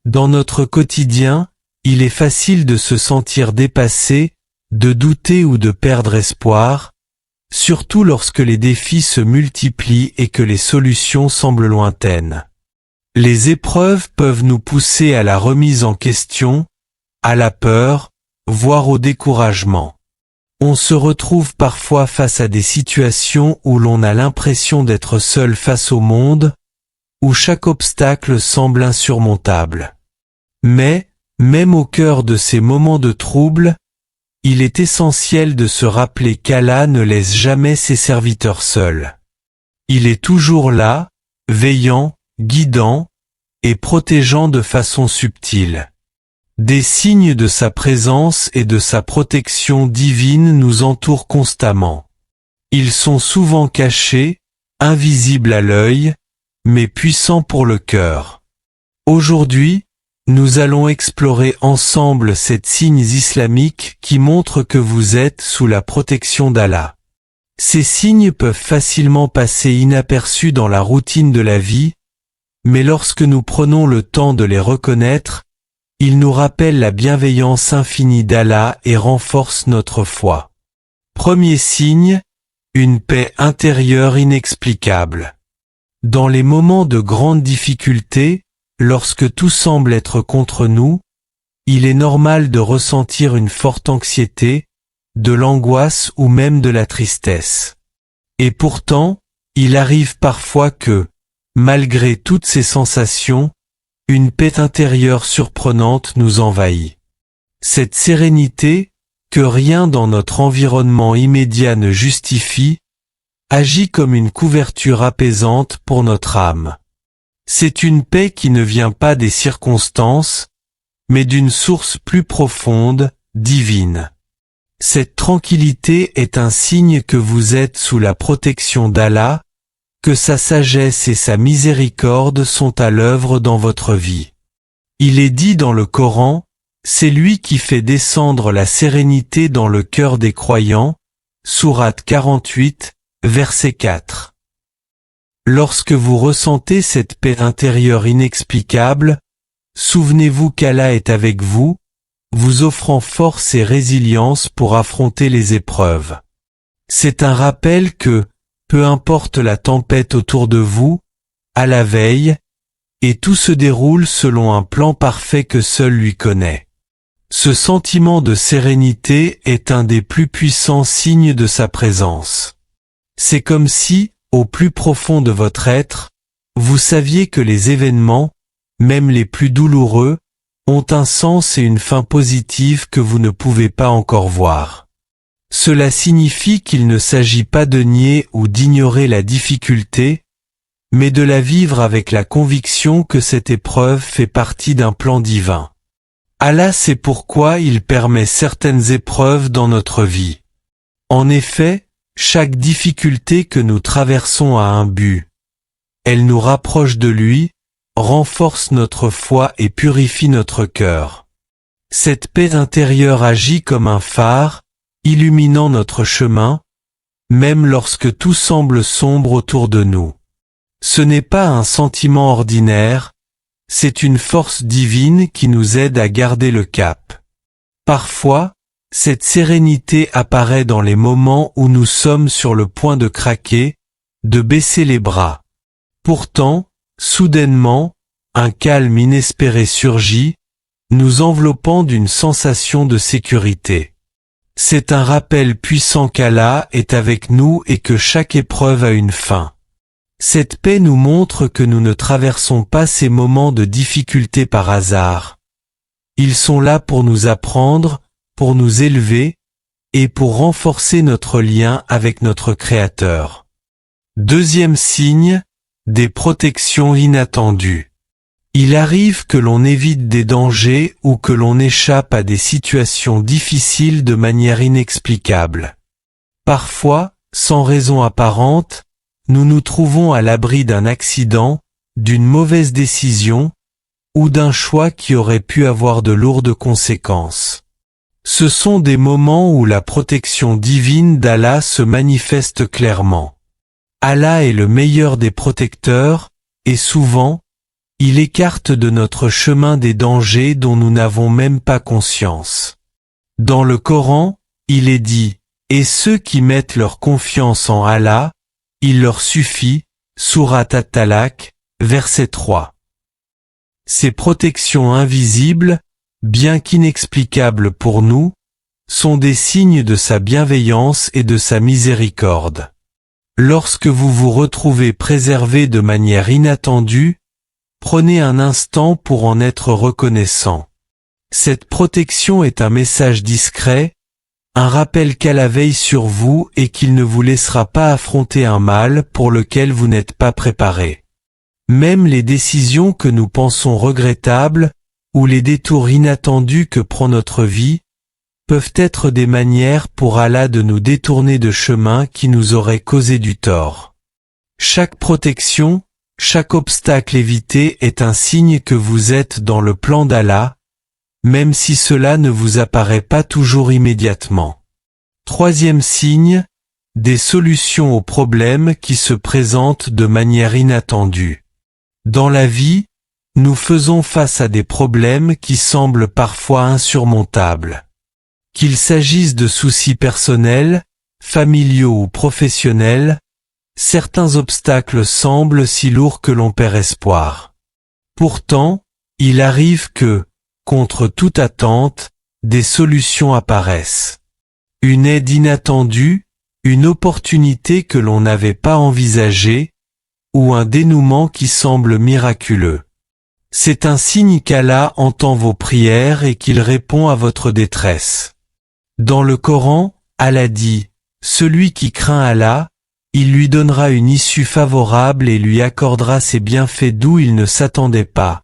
Dans notre quotidien, il est facile de se sentir dépassé, de douter ou de perdre espoir, surtout lorsque les défis se multiplient et que les solutions semblent lointaines. Les épreuves peuvent nous pousser à la remise en question, à la peur, voire au découragement. On se retrouve parfois face à des situations où l'on a l'impression d'être seul face au monde, où chaque obstacle semble insurmontable. Mais, même au cœur de ces moments de trouble, il est essentiel de se rappeler qu'Allah ne laisse jamais ses serviteurs seuls. Il est toujours là, veillant, guidant et protégeant de façon subtile. Des signes de sa présence et de sa protection divine nous entourent constamment. Ils sont souvent cachés, invisibles à l'œil, mais puissants pour le cœur. Aujourd'hui, nous allons explorer ensemble ces signes islamiques qui montrent que vous êtes sous la protection d'Allah. Ces signes peuvent facilement passer inaperçus dans la routine de la vie, mais lorsque nous prenons le temps de les reconnaître, ils nous rappellent la bienveillance infinie d'Allah et renforcent notre foi. Premier signe, une paix intérieure inexplicable. Dans les moments de grande difficulté, lorsque tout semble être contre nous, il est normal de ressentir une forte anxiété, de l'angoisse ou même de la tristesse. Et pourtant, il arrive parfois que, malgré toutes ces sensations, une paix intérieure surprenante nous envahit. Cette sérénité, que rien dans notre environnement immédiat ne justifie, agit comme une couverture apaisante pour notre âme. C'est une paix qui ne vient pas des circonstances, mais d'une source plus profonde, divine. Cette tranquillité est un signe que vous êtes sous la protection d'Allah, que sa sagesse et sa miséricorde sont à l'œuvre dans votre vie. Il est dit dans le Coran, c'est lui qui fait descendre la sérénité dans le cœur des croyants, sourate 48, verset 4. Lorsque vous ressentez cette paix intérieure inexplicable, souvenez-vous qu'Allah est avec vous, vous offrant force et résilience pour affronter les épreuves. C'est un rappel que, peu importe la tempête autour de vous, à la veille, et tout se déroule selon un plan parfait que seul lui connaît. Ce sentiment de sérénité est un des plus puissants signes de sa présence. C'est comme si, au plus profond de votre être, vous saviez que les événements, même les plus douloureux, ont un sens et une fin positive que vous ne pouvez pas encore voir. Cela signifie qu'il ne s'agit pas de nier ou d'ignorer la difficulté, mais de la vivre avec la conviction que cette épreuve fait partie d'un plan divin. Allah sait pourquoi il permet certaines épreuves dans notre vie. En effet, chaque difficulté que nous traversons a un but. Elle nous rapproche de lui, renforce notre foi et purifie notre cœur. Cette paix intérieure agit comme un phare, illuminant notre chemin, même lorsque tout semble sombre autour de nous. Ce n'est pas un sentiment ordinaire, c'est une force divine qui nous aide à garder le cap. Parfois, cette sérénité apparaît dans les moments où nous sommes sur le point de craquer, de baisser les bras. Pourtant, soudainement, un calme inespéré surgit, nous enveloppant d'une sensation de sécurité. C'est un rappel puissant qu'Allah est avec nous et que chaque épreuve a une fin. Cette paix nous montre que nous ne traversons pas ces moments de difficulté par hasard. Ils sont là pour nous apprendre, pour nous élever, et pour renforcer notre lien avec notre Créateur. Deuxième signe, des protections inattendues. Il arrive que l'on évite des dangers ou que l'on échappe à des situations difficiles de manière inexplicable. Parfois, sans raison apparente, nous nous trouvons à l'abri d'un accident, d'une mauvaise décision, ou d'un choix qui aurait pu avoir de lourdes conséquences. Ce sont des moments où la protection divine d'Allah se manifeste clairement. Allah est le meilleur des protecteurs, et souvent, Il écarte de notre chemin des dangers dont nous n'avons même pas conscience. Dans le Coran, il est dit « Et ceux qui mettent leur confiance en Allah, il leur suffit » Sourate At-Talaq, verset 3. Ces protections invisibles, bien qu'inexplicables pour nous, sont des signes de sa bienveillance et de sa miséricorde. Lorsque vous vous retrouvez préservé de manière inattendue, prenez un instant pour en être reconnaissant. Cette protection est un message discret, un rappel qu'Allah veille sur vous et qu'il ne vous laissera pas affronter un mal pour lequel vous n'êtes pas préparé. Même les décisions que nous pensons regrettables, ou les détours inattendus que prend notre vie, peuvent être des manières pour Allah de nous détourner de chemins qui nous auraient causé du tort. Chaque protection, chaque obstacle évité est un signe que vous êtes dans le plan d'Allah, même si cela ne vous apparaît pas toujours immédiatement. Troisième signe, des solutions aux problèmes qui se présentent de manière inattendue. Dans la vie, nous faisons face à des problèmes qui semblent parfois insurmontables. Qu'il s'agisse de soucis personnels, familiaux ou professionnels, certains obstacles semblent si lourds que l'on perd espoir. Pourtant, il arrive que, contre toute attente, des solutions apparaissent. Une aide inattendue, une opportunité que l'on n'avait pas envisagée, ou un dénouement qui semble miraculeux. C'est un signe qu'Allah entend vos prières et qu'il répond à votre détresse. Dans le Coran, Allah dit « Celui qui craint Allah, il lui donnera une issue favorable et lui accordera ses bienfaits d'où il ne s'attendait pas. »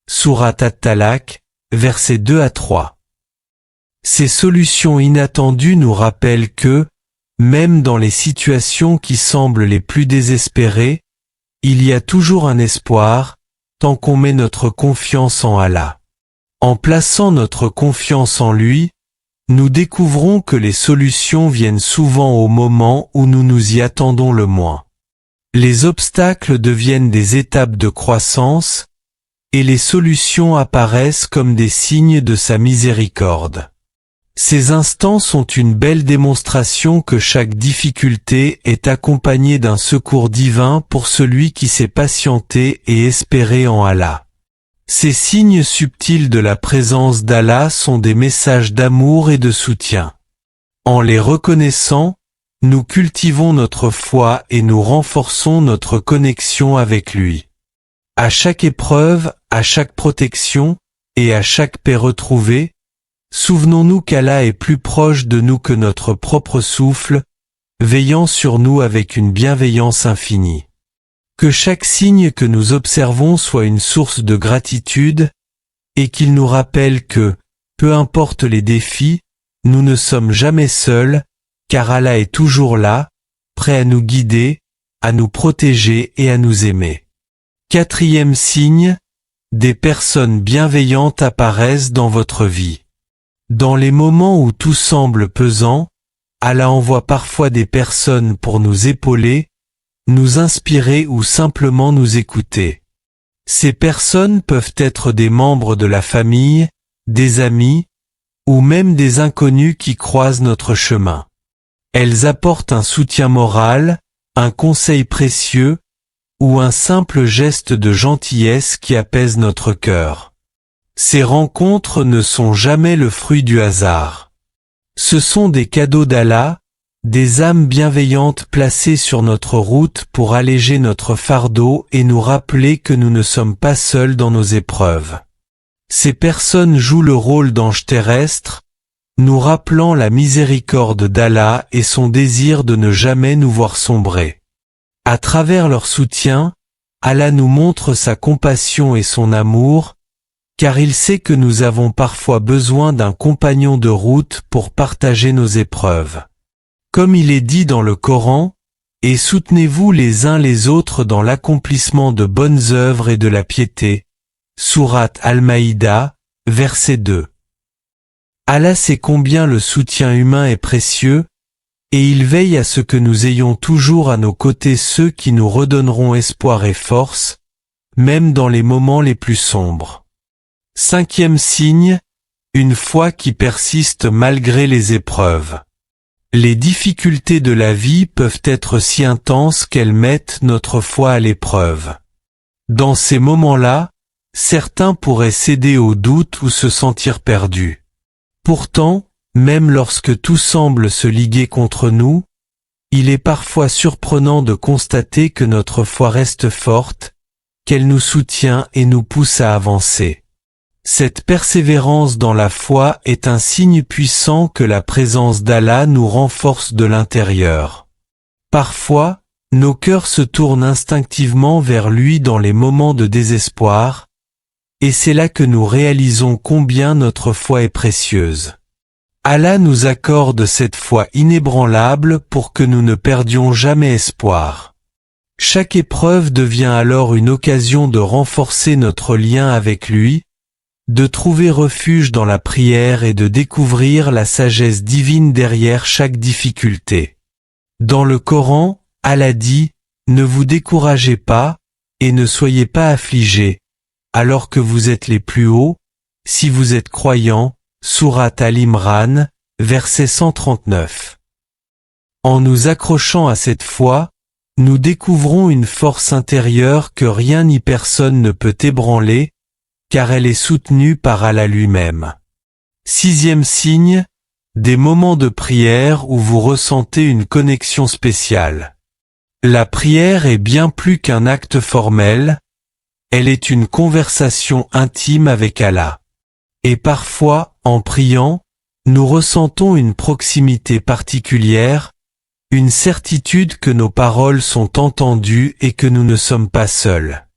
Sourate At-Talaq, versets 2 à 3. Ces solutions inattendues nous rappellent que, même dans les situations qui semblent les plus désespérées, il y a toujours un espoir, tant qu'on met notre confiance en Allah. En plaçant notre confiance en lui, nous découvrons que les solutions viennent souvent au moment où nous nous y attendons le moins. Les obstacles deviennent des étapes de croissance, et les solutions apparaissent comme des signes de sa miséricorde. Ces instants sont une belle démonstration que chaque difficulté est accompagnée d'un secours divin pour celui qui s'est patienté et espéré en Allah. Ces signes subtils de la présence d'Allah sont des messages d'amour et de soutien. En les reconnaissant, nous cultivons notre foi et nous renforçons notre connexion avec lui. À chaque épreuve, à chaque protection, et à chaque paix retrouvée, souvenons-nous qu'Allah est plus proche de nous que notre propre souffle, veillant sur nous avec une bienveillance infinie. Que chaque signe que nous observons soit une source de gratitude, et qu'il nous rappelle que, peu importe les défis, nous ne sommes jamais seuls, car Allah est toujours là, prêt à nous guider, à nous protéger et à nous aimer. Quatrième signe, des personnes bienveillantes apparaissent dans votre vie. Dans les moments où tout semble pesant, Allah envoie parfois des personnes pour nous épauler, nous inspirer ou simplement nous écouter. Ces personnes peuvent être des membres de la famille, des amis, ou même des inconnus qui croisent notre chemin. Elles apportent un soutien moral, un conseil précieux, ou un simple geste de gentillesse qui apaise notre cœur. Ces rencontres ne sont jamais le fruit du hasard. Ce sont des cadeaux d'Allah, des âmes bienveillantes placées sur notre route pour alléger notre fardeau et nous rappeler que nous ne sommes pas seuls dans nos épreuves. Ces personnes jouent le rôle d'anges terrestres, nous rappelant la miséricorde d'Allah et son désir de ne jamais nous voir sombrer. À travers leur soutien, Allah nous montre sa compassion et son amour, car il sait que nous avons parfois besoin d'un compagnon de route pour partager nos épreuves. Comme il est dit dans le Coran, « Et soutenez-vous les uns les autres dans l'accomplissement de bonnes œuvres et de la piété » Sourate Al-Maïda, verset 2. Allah sait combien le soutien humain est précieux, et il veille à ce que nous ayons toujours à nos côtés ceux qui nous redonneront espoir et force, même dans les moments les plus sombres. Cinquième signe, une foi qui persiste malgré les épreuves. Les difficultés de la vie peuvent être si intenses qu'elles mettent notre foi à l'épreuve. Dans ces moments-là, certains pourraient céder au doute ou se sentir perdus. Pourtant, même lorsque tout semble se liguer contre nous, il est parfois surprenant de constater que notre foi reste forte, qu'elle nous soutient et nous pousse à avancer. Cette persévérance dans la foi est un signe puissant que la présence d'Allah nous renforce de l'intérieur. Parfois, nos cœurs se tournent instinctivement vers lui dans les moments de désespoir, et c'est là que nous réalisons combien notre foi est précieuse. Allah nous accorde cette foi inébranlable pour que nous ne perdions jamais espoir. Chaque épreuve devient alors une occasion de renforcer notre lien avec lui, de trouver refuge dans la prière et de découvrir la sagesse divine derrière chaque difficulté. Dans le Coran, Allah dit « Ne vous découragez pas, et ne soyez pas affligés, alors que vous êtes les plus hauts, si vous êtes croyants » Sourate Al-Imran, verset 139. En nous accrochant à cette foi, nous découvrons une force intérieure que rien ni personne ne peut ébranler, car elle est soutenue par Allah lui-même. Sixième signe, des moments de prière où vous ressentez une connexion spéciale. La prière est bien plus qu'un acte formel, elle est une conversation intime avec Allah. Et parfois, en priant, nous ressentons une proximité particulière, une certitude que nos paroles sont entendues et que nous ne sommes pas seuls.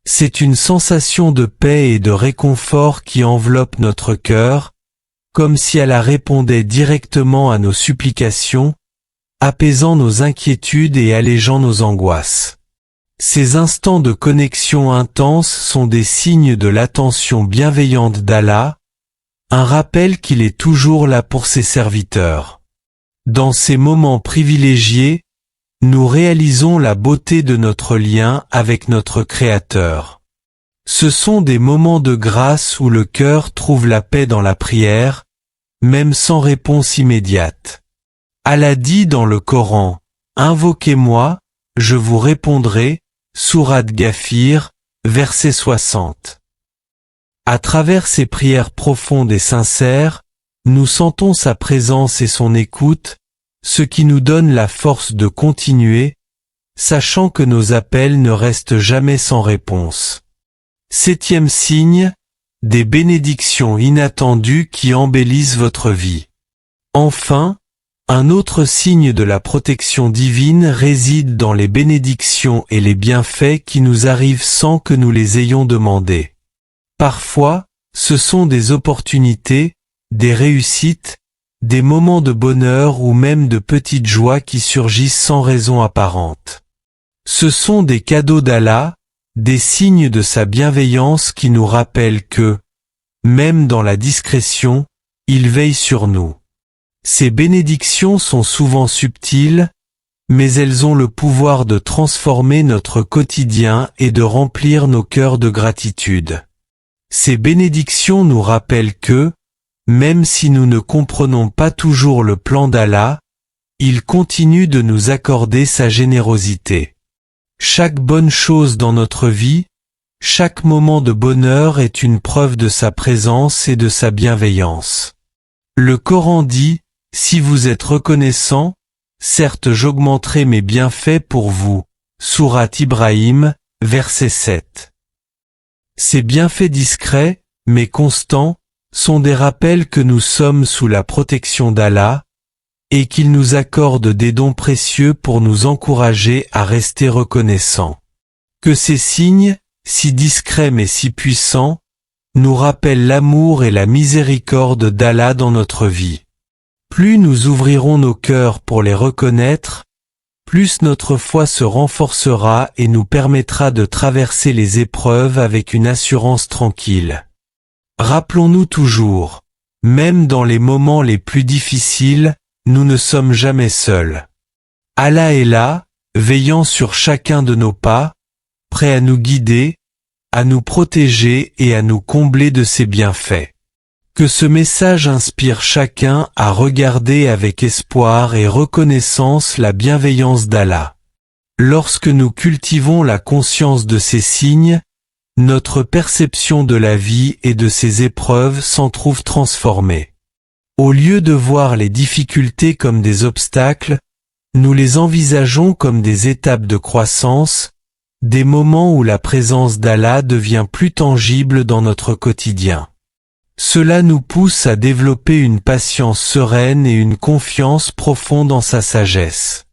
C'est une sensation de paix et de réconfort qui enveloppe notre cœur, comme si Allah répondait directement à nos supplications, apaisant nos inquiétudes et allégeant nos angoisses. Ces instants de connexion intense sont des signes de l'attention bienveillante d'Allah, un rappel qu'il est toujours là pour ses serviteurs. Dans ces moments privilégiés, nous réalisons la beauté de notre lien avec notre Créateur. Ce sont des moments de grâce où le cœur trouve la paix dans la prière, même sans réponse immédiate. Allah dit dans le Coran, « Invoquez-moi, je vous répondrai » Sourate Ghafir, verset 60. À travers ces prières profondes et sincères, nous sentons sa présence et son écoute, ce qui nous donne la force de continuer, sachant que nos appels ne restent jamais sans réponse. Septième signe, des bénédictions inattendues qui embellissent votre vie. Enfin, un autre signe de la protection divine réside dans les bénédictions et les bienfaits qui nous arrivent sans que nous les ayons demandés. Parfois, ce sont des opportunités, des réussites, des moments de bonheur ou même de petites joies qui surgissent sans raison apparente. Ce sont des cadeaux d'Allah, des signes de sa bienveillance qui nous rappellent que, même dans la discrétion, il veille sur nous. Ces bénédictions sont souvent subtiles, mais elles ont le pouvoir de transformer notre quotidien et de remplir nos cœurs de gratitude. Ces bénédictions nous rappellent que, même si nous ne comprenons pas toujours le plan d'Allah, il continue de nous accorder sa générosité. Chaque bonne chose dans notre vie, chaque moment de bonheur est une preuve de sa présence et de sa bienveillance. Le Coran dit, « Si vous êtes reconnaissant, certes j'augmenterai mes bienfaits pour vous. » Sourate Ibrahim, verset 7. Ces bienfaits discrets, mais constants, sont des rappels que nous sommes sous la protection d'Allah, et qu'il nous accorde des dons précieux pour nous encourager à rester reconnaissants. Que ces signes, si discrets mais si puissants, nous rappellent l'amour et la miséricorde d'Allah dans notre vie. Plus nous ouvrirons nos cœurs pour les reconnaître, plus notre foi se renforcera et nous permettra de traverser les épreuves avec une assurance tranquille. Rappelons-nous toujours, même dans les moments les plus difficiles, nous ne sommes jamais seuls. Allah est là, veillant sur chacun de nos pas, prêt à nous guider, à nous protéger et à nous combler de ses bienfaits. Que ce message inspire chacun à regarder avec espoir et reconnaissance la bienveillance d'Allah. Lorsque nous cultivons la conscience de ces signes, notre perception de la vie et de ses épreuves s'en trouve transformée. Au lieu de voir les difficultés comme des obstacles, nous les envisageons comme des étapes de croissance, des moments où la présence d'Allah devient plus tangible dans notre quotidien. Cela nous pousse à développer une patience sereine et une confiance profonde en sa sagesse.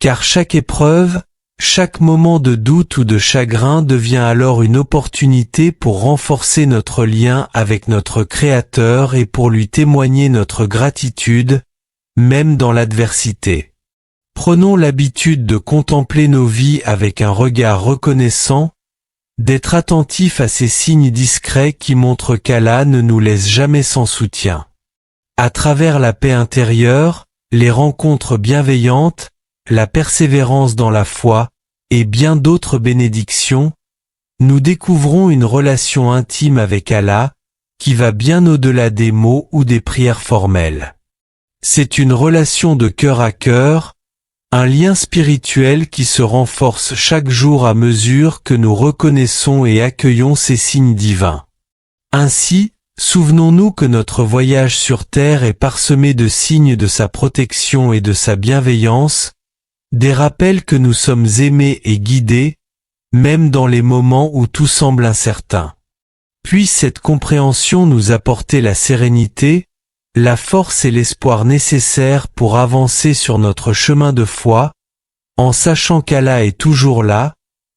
Car chaque épreuve, chaque moment de doute ou de chagrin devient alors une opportunité pour renforcer notre lien avec notre Créateur et pour lui témoigner notre gratitude, même dans l'adversité. Prenons l'habitude de contempler nos vies avec un regard reconnaissant, d'être attentifs à ces signes discrets qui montrent qu'Allah ne nous laisse jamais sans soutien. À travers la paix intérieure, les rencontres bienveillantes, la persévérance dans la foi, et bien d'autres bénédictions, nous découvrons une relation intime avec Allah, qui va bien au-delà des mots ou des prières formelles. C'est une relation de cœur à cœur, un lien spirituel qui se renforce chaque jour à mesure que nous reconnaissons et accueillons ces signes divins. Ainsi, souvenons-nous que notre voyage sur terre est parsemé de signes de sa protection et de sa bienveillance, des rappels que nous sommes aimés et guidés, même dans les moments où tout semble incertain. Puisse cette compréhension nous apporter la sérénité, la force et l'espoir nécessaires pour avancer sur notre chemin de foi, en sachant qu'Allah est toujours là,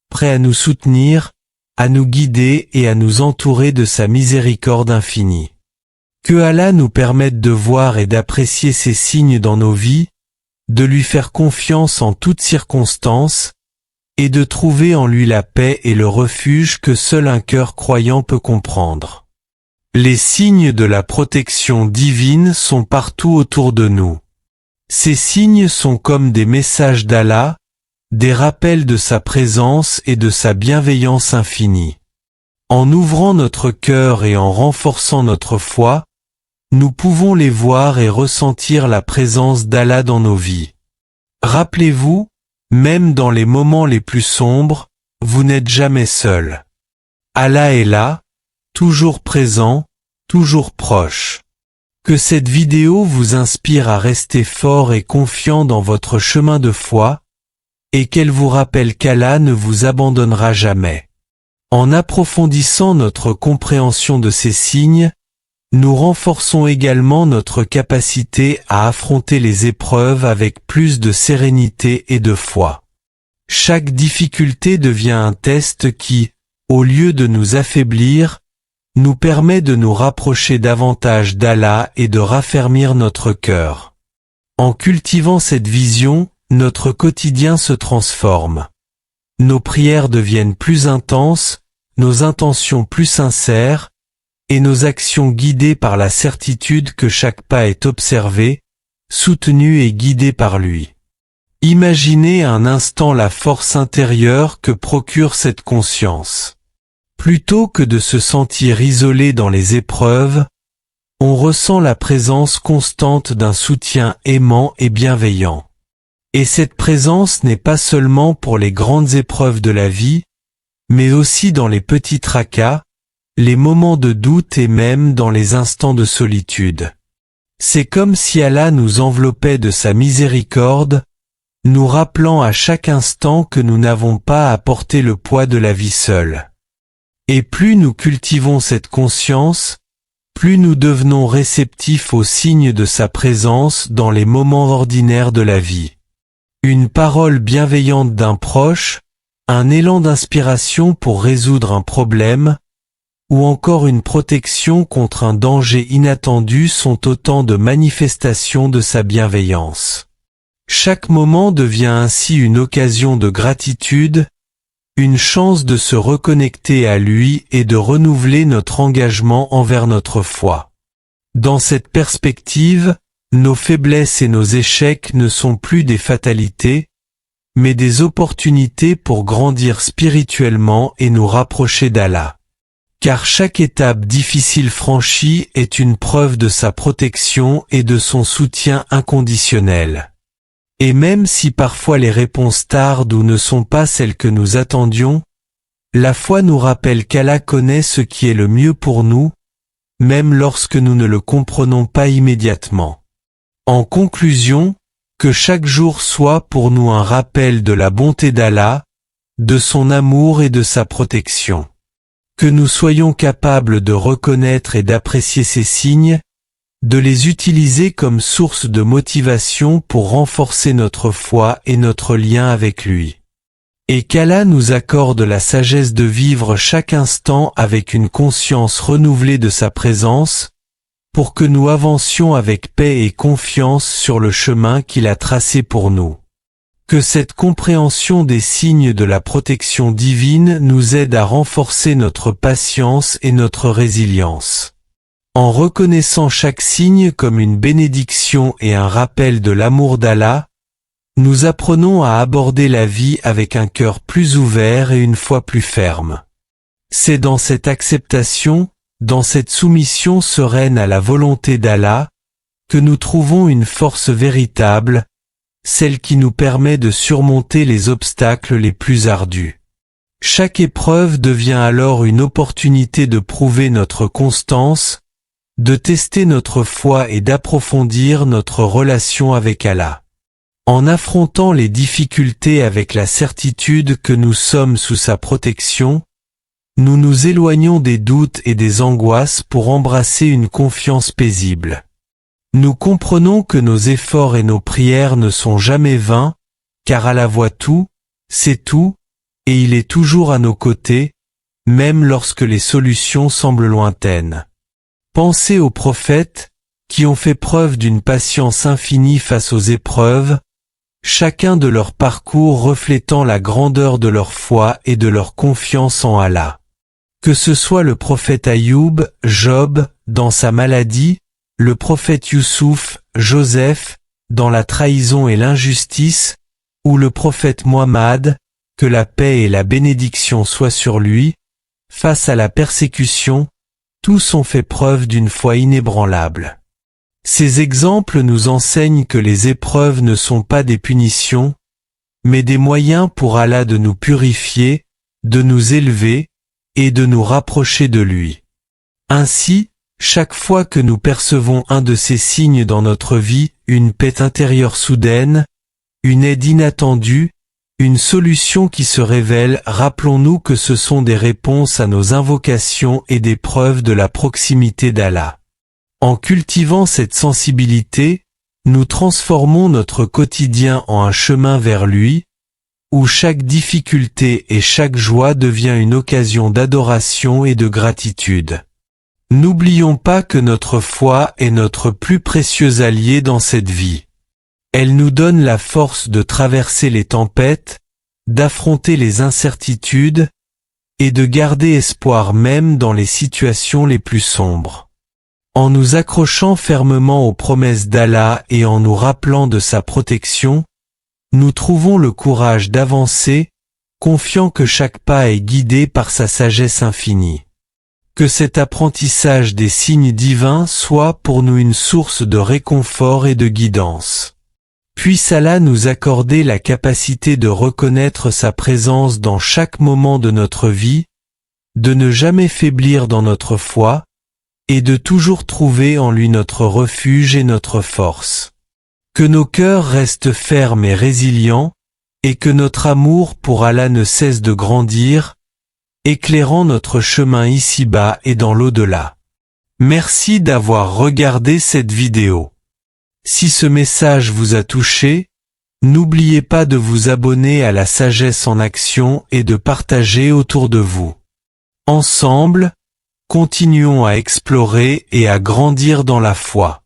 prêt à nous soutenir, à nous guider et à nous entourer de sa miséricorde infinie. Que Allah nous permette de voir et d'apprécier ces signes dans nos vies, de lui faire confiance en toutes circonstances, et de trouver en lui la paix et le refuge que seul un cœur croyant peut comprendre. Les signes de la protection divine sont partout autour de nous. Ces signes sont comme des messages d'Allah, des rappels de sa présence et de sa bienveillance infinie. En ouvrant notre cœur et en renforçant notre foi, nous pouvons les voir et ressentir la présence d'Allah dans nos vies. Rappelez-vous, même dans les moments les plus sombres, vous n'êtes jamais seul. Allah est là, toujours présent, toujours proche. Que cette vidéo vous inspire à rester fort et confiant dans votre chemin de foi, et qu'elle vous rappelle qu'Allah ne vous abandonnera jamais. En approfondissant notre compréhension de ces signes, nous renforçons également notre capacité à affronter les épreuves avec plus de sérénité et de foi. Chaque difficulté devient un test qui, au lieu de nous affaiblir, nous permet de nous rapprocher davantage d'Allah et de raffermir notre cœur. En cultivant cette vision, notre quotidien se transforme. Nos prières deviennent plus intenses, nos intentions plus sincères, et nos actions guidées par la certitude que chaque pas est observé, soutenu et guidé par lui. Imaginez un instant la force intérieure que procure cette conscience. Plutôt que de se sentir isolé dans les épreuves, on ressent la présence constante d'un soutien aimant et bienveillant. Et cette présence n'est pas seulement pour les grandes épreuves de la vie, mais aussi dans les petits tracas, les moments de doute et même dans les instants de solitude. C'est comme si Allah nous enveloppait de sa miséricorde, nous rappelant à chaque instant que nous n'avons pas à porter le poids de la vie seule. Et plus nous cultivons cette conscience, plus nous devenons réceptifs aux signes de sa présence dans les moments ordinaires de la vie. Une parole bienveillante d'un proche, un élan d'inspiration pour résoudre un problème, ou encore une protection contre un danger inattendu sont autant de manifestations de sa bienveillance. Chaque moment devient ainsi une occasion de gratitude, une chance de se reconnecter à lui et de renouveler notre engagement envers notre foi. Dans cette perspective, nos faiblesses et nos échecs ne sont plus des fatalités, mais des opportunités pour grandir spirituellement et nous rapprocher d'Allah. Car chaque étape difficile franchie est une preuve de sa protection et de son soutien inconditionnel. Et même si parfois les réponses tardent ou ne sont pas celles que nous attendions, la foi nous rappelle qu'Allah connaît ce qui est le mieux pour nous, même lorsque nous ne le comprenons pas immédiatement. En conclusion, que chaque jour soit pour nous un rappel de la bonté d'Allah, de son amour et de sa protection. Que nous soyons capables de reconnaître et d'apprécier ces signes, de les utiliser comme source de motivation pour renforcer notre foi et notre lien avec lui. Et qu'Allah nous accorde la sagesse de vivre chaque instant avec une conscience renouvelée de sa présence, pour que nous avancions avec paix et confiance sur le chemin qu'il a tracé pour nous. Que cette compréhension des signes de la protection divine nous aide à renforcer notre patience et notre résilience. En reconnaissant chaque signe comme une bénédiction et un rappel de l'amour d'Allah, nous apprenons à aborder la vie avec un cœur plus ouvert et une foi plus ferme. C'est dans cette acceptation, dans cette soumission sereine à la volonté d'Allah, que nous trouvons une force véritable, celle qui nous permet de surmonter les obstacles les plus ardus. Chaque épreuve devient alors une opportunité de prouver notre constance, de tester notre foi et d'approfondir notre relation avec Allah. En affrontant les difficultés avec la certitude que nous sommes sous sa protection, nous nous éloignons des doutes et des angoisses pour embrasser une confiance paisible. Nous comprenons que nos efforts et nos prières ne sont jamais vains, car Allah voit tout, sait tout, et il est toujours à nos côtés, même lorsque les solutions semblent lointaines. Pensez aux prophètes, qui ont fait preuve d'une patience infinie face aux épreuves, chacun de leur parcours reflétant la grandeur de leur foi et de leur confiance en Allah. Que ce soit le prophète Ayoub, Job, dans sa maladie, le prophète Youssouf, Joseph, dans la trahison et l'injustice, ou le prophète Muhammad, que la paix et la bénédiction soient sur lui, face à la persécution, tous ont fait preuve d'une foi inébranlable. Ces exemples nous enseignent que les épreuves ne sont pas des punitions, mais des moyens pour Allah de nous purifier, de nous élever, et de nous rapprocher de lui. Ainsi, chaque fois que nous percevons un de ces signes dans notre vie, une paix intérieure soudaine, une aide inattendue, une solution qui se révèle, rappelons-nous que ce sont des réponses à nos invocations et des preuves de la proximité d'Allah. En cultivant cette sensibilité, nous transformons notre quotidien en un chemin vers lui, où chaque difficulté et chaque joie devient une occasion d'adoration et de gratitude. N'oublions pas que notre foi est notre plus précieux allié dans cette vie. Elle nous donne la force de traverser les tempêtes, d'affronter les incertitudes, et de garder espoir même dans les situations les plus sombres. En nous accrochant fermement aux promesses d'Allah et en nous rappelant de sa protection, nous trouvons le courage d'avancer, confiant que chaque pas est guidé par sa sagesse infinie. Que cet apprentissage des signes divins soit pour nous une source de réconfort et de guidance. Puisse Allah nous accorder la capacité de reconnaître sa présence dans chaque moment de notre vie, de ne jamais faiblir dans notre foi, et de toujours trouver en lui notre refuge et notre force. Que nos cœurs restent fermes et résilients, et que notre amour pour Allah ne cesse de grandir, éclairant notre chemin ici-bas et dans l'au-delà. Merci d'avoir regardé cette vidéo. Si ce message vous a touché, n'oubliez pas de vous abonner à la Sagesse en Action et de partager autour de vous. Ensemble, continuons à explorer et à grandir dans la foi.